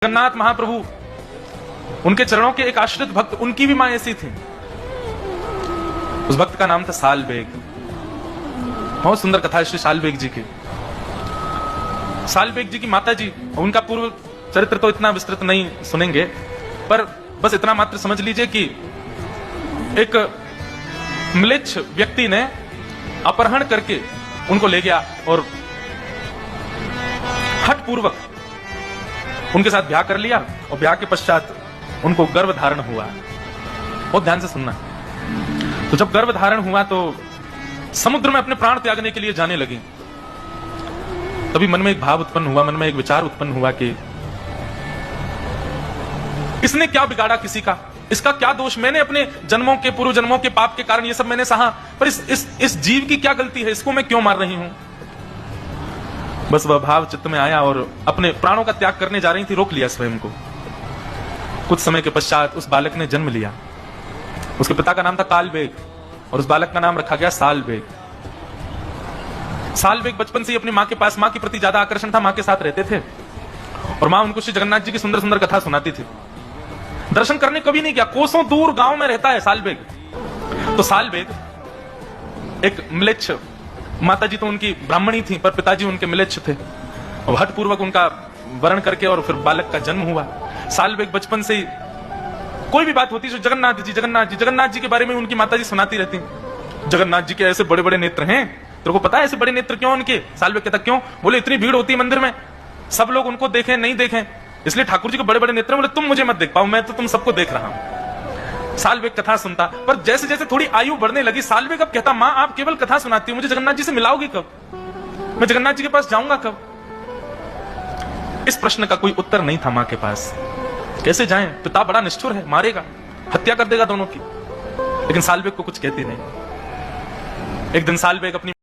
जगन्नाथ महाप्रभु, उनके चरणों के एक आश्रित भक्त, उनकी भी मां ऐसी थी। उस भक्त का नाम था सालबेग। बहुत सुंदर कथा है श्री सालबेग जी की। सालबेग जी की माता जी, उनका पूर्व चरित्र तो इतना विस्तृत नहीं सुनेंगे, पर बस इतना मात्र समझ लीजिए कि एक म्लेच्छ व्यक्ति ने अपहरण करके उनको ले गया और हठपूर्वक उनके साथ ब्याह कर लिया, और ब्याह के पश्चात उनको गर्भ धारण हुआ। बहुत ध्यान से सुनना। तो जब गर्भ धारण हुआ तो समुद्र में अपने प्राण त्यागने के लिए जाने लगी। तभी मन में एक भाव उत्पन्न हुआ, मन में एक विचार उत्पन्न हुआ कि इसने क्या बिगाड़ा किसी का, इसका क्या दोष, मैंने अपने जन्मों के, पूर्व जन्मों के पाप के कारण ये सब मैंने सहा, पर इस जीव की क्या गलती है, इसको मैं क्यों मार रही हूं। बस वह भाव चित्त में आया और अपने प्राणों का त्याग करने जा रही थी, रोक लिया स्वयं को। कुछ समय के पश्चात उस बालक ने जन्म लिया। उसके पिता का नाम था कालबेग और उस बालक का नाम रखा गया सालबेग। सालबेग बचपन से ही अपनी मां के पास, मां के प्रति ज्यादा आकर्षण था, मां के साथ रहते थे और मां उनको श्री जगन्नाथ जी की सुंदर सुंदर कथा सुनाती थी। दर्शन करने कभी नहीं गया, कोसों दूर गांव में रहता है सालबेग। तो सालबेग एक म्लेच्छ, माता जी तो उनकी ब्राह्मणी थी पर पिताजी उनके म्लेच्छ थे, और हठपूर्वक उनका वर्ण करके और फिर बालक का जन्म हुआ। सालबेग बचपन से ही कोई भी बात होती है, जगन्नाथ जी जगन्नाथ जी जगन्नाथ जी के बारे में उनकी माता जी सुनाती रहती। जगन्नाथ जी के ऐसे बड़े बड़े नेत्र हैं, तेरे को पता है ऐसे बड़े नेत्र क्यों उनके? सालबेग कहता क्यों? बोले इतनी भीड़ होती है मंदिर में, सब लोग उनको देखें नहीं देखें, इसलिए ठाकुर जी के बड़े बड़े नेत्र। बोले तुम मुझे मत देख पाओ, मैं तो तुम सबको देख रहा हूं। सालबेग कथा सुनता, पर जैसे जैसे थोड़ी आयु बढ़ने लगी, सालबेग अब कहता मां आप केवल कथा सुनाती हो, मुझे जगन्नाथ जी से मिलाओगी कब, मैं जगन्नाथ जी के पास जाऊंगा कब? इस प्रश्न का कोई उत्तर नहीं था मां के पास। कैसे जाएं, पिता बड़ा निष्ठुर है, मारेगा, हत्या कर देगा दोनों की। लेकिन सालबेग को कुछ कहती नहीं। एक दिन सालबेग अपनी